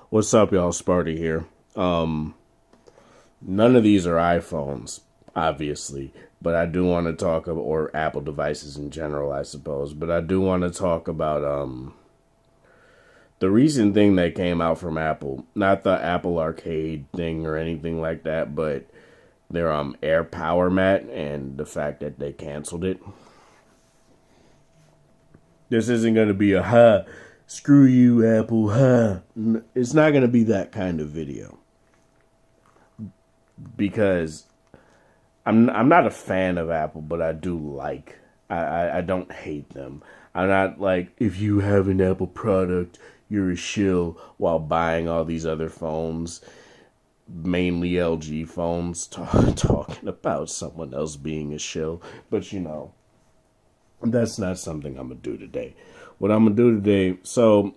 What's up, y'all? Sparty here. None of these are iPhones, obviously, but I do want to talk about, or Apple devices in general, I suppose. But I do want to talk about the recent thing that came out from Apple. Not the Apple Arcade thing or anything like that, but their AirPower mat and the fact that they canceled it. This isn't going to be a screw you, Apple, It's not going to be that kind of video. Because I'm not a fan of Apple, but I do like. I don't hate them. I'm not like, if you have an Apple product, you're a shill, while buying all these other phones, mainly LG phones, talking about someone else being a shill. But that's not something I'm going to do today. What I'm going to do today, so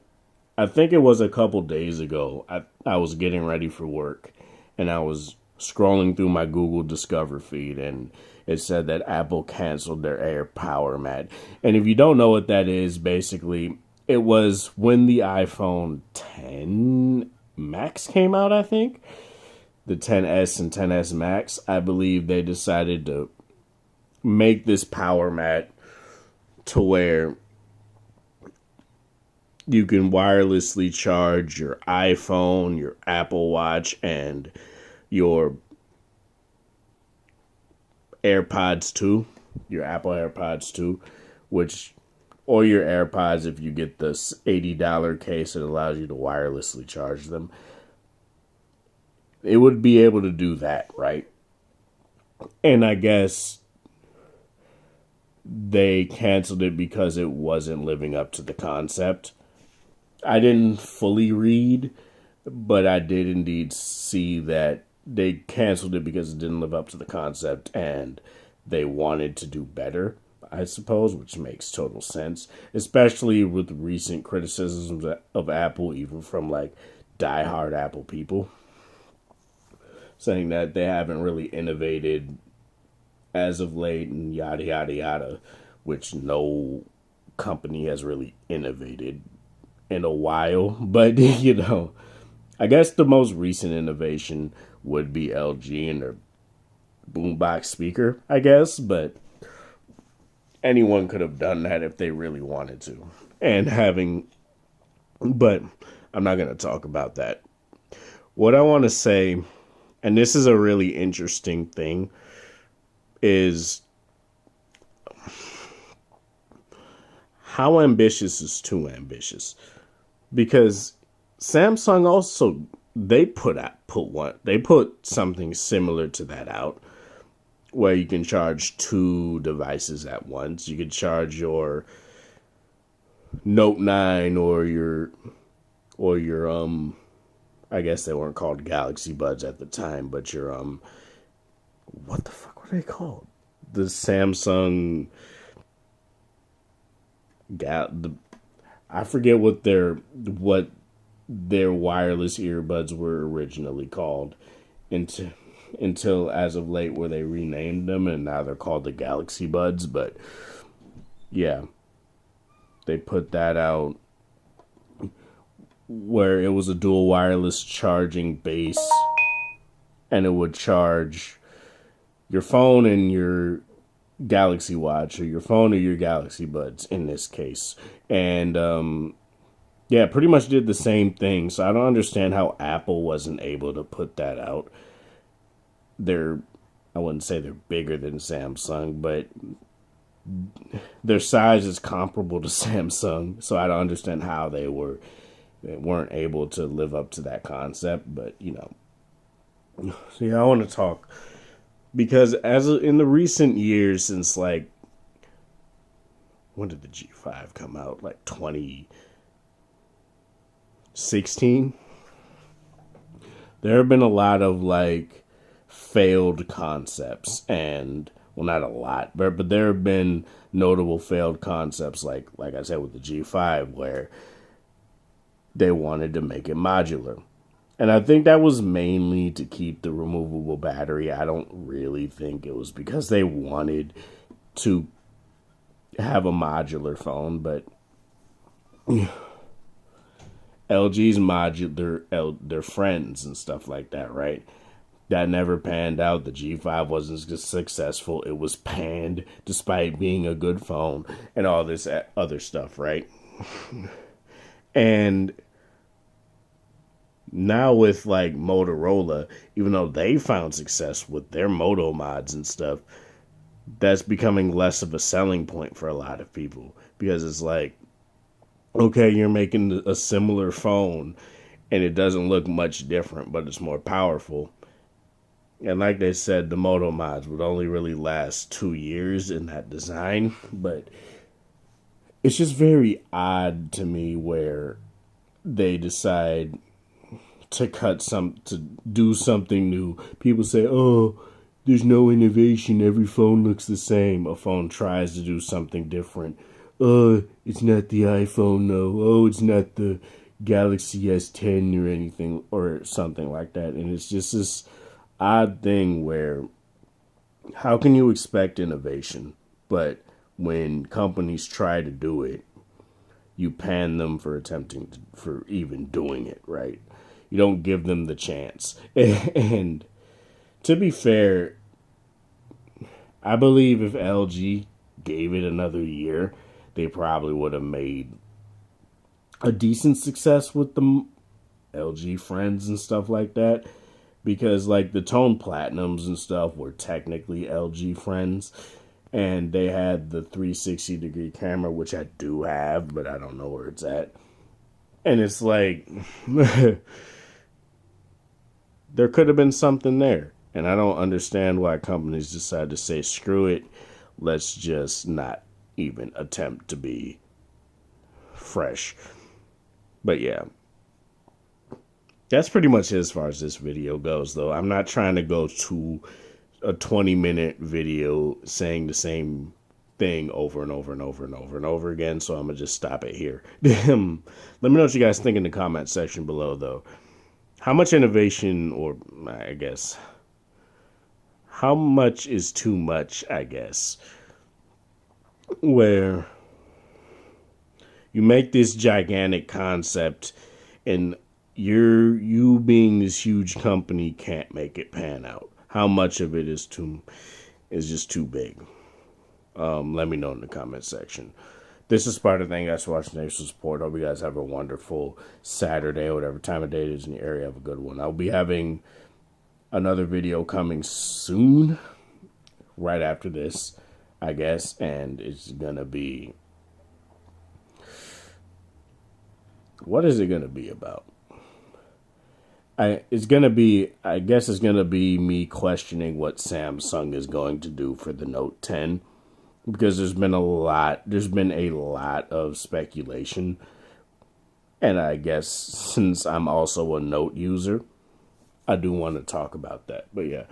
I think it was a couple days ago, I was getting ready for work, and I was scrolling through my Google Discover feed, and it said that Apple canceled their AirPower mat. And if you don't know what that is, basically, it was when the iPhone 10 Max came out, I think. The 10s and 10s Max, I believe they decided to make this power mat to where you can wirelessly charge your iPhone, your Apple Watch, and your AirPods 2, your Apple AirPods 2, or your AirPods if you get the $80 case that allows you to wirelessly charge them. It would be able to do that, right? And I guess they canceled it because it wasn't living up to the concept. I didn't fully read, but I did indeed see that they canceled it because it didn't live up to the concept and they wanted to do better, I suppose, which makes total sense, especially with recent criticisms of Apple, even from like diehard Apple people, saying that they haven't really innovated as of late and yada, yada, yada, which no company has really innovated in a while. But, I guess the most recent innovation would be LG and their boombox speaker, I guess. But anyone could have done that if they really wanted to. But I'm not going to talk about that. What I want to say, and this is a really interesting thing, is how ambitious is too ambitious? Because Samsung also, they put something similar to that out, where you can charge two devices at once. You could charge your Note 9 or your I guess they weren't called Galaxy Buds at the time, but your what the fuck were they called? The Samsung I forget what their wireless earbuds were originally called until as of late, where they renamed them and now they're called the Galaxy Buds. But yeah, they put that out where it was a dual wireless charging base, and it would charge your phone and your Galaxy Watch, or your phone or your Galaxy Buds in this case. And yeah, pretty much did the same thing. So I don't understand how Apple wasn't able to put that out. I wouldn't say they're bigger than Samsung, but their size is comparable to Samsung. So I don't understand how they weren't able to live up to that concept. But so yeah, I want to talk, because in the recent years, since like, when did the G5 come out? Like 2016? There have been a lot of like failed concepts, and well, not a lot, but there have been notable failed concepts, like I said with the G5, where they wanted to make it modular. And I think that was mainly to keep the removable battery. I don't really think it was because they wanted to have a modular phone, but LG's modular, their friends and stuff like that, right? That never panned out. The G5 wasn't successful. It was panned despite being a good phone and all this other stuff, right? And now with like Motorola, even though they found success with their Moto mods and stuff, that's becoming less of a selling point for a lot of people because it's like, okay, you're making a similar phone and it doesn't look much different, but it's more powerful. And like they said, the Moto mods would only really last 2 years in that design, but it's just very odd to me where they decide to do something new. People say, "Oh, there's no innovation. Every phone looks the same." A phone tries to do something different. It's not the iPhone, no. Oh, it's not the Galaxy S10 or anything or something like that. And it's just this odd thing where how can you expect innovation, but when companies try to do it, you pan them for for even doing it, right? You don't give them the chance. And to be fair, I believe if LG gave it another year, they probably would have made a decent success with the LG friends and stuff like that. Because like the Tone Platinums and stuff were technically LG friends. And they had the 360-degree camera, which I do have, but I don't know where it's at. And it's like, there could have been something there. And I don't understand why companies decide to say, screw it, let's just not even attempt to be fresh. But yeah. That's pretty much it as far as this video goes, though. I'm not trying to go to a 20-minute video saying the same thing over and over and over and over and over again, so I'm going to just stop it here. Let me know what you guys think in the comment section below, though. How much innovation, or I guess, how much is too much, I guess, where you make this gigantic concept and you being this huge company can't make it pan out. How much of it is just too big? Let me know in the comment section. This is Sparta. Thank you guys for watching. Thanks for support. Hope you guys have a wonderful Saturday or whatever time of day it is in your area. Have a good one. I'll be having another video coming soon, right after this, I guess, and it's gonna be, what is it gonna be about? I guess it's gonna be me questioning what Samsung is going to do for the Note 10, because there's been a lot of speculation, and I guess since I'm also a Note user, I do want to talk about that. But yeah,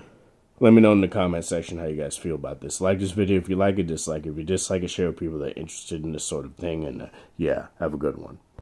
let me know in the comment section how you guys feel about this. Like this video if you like it, dislike it. If you dislike it, share with people that are interested in this sort of thing, and yeah, have a good one.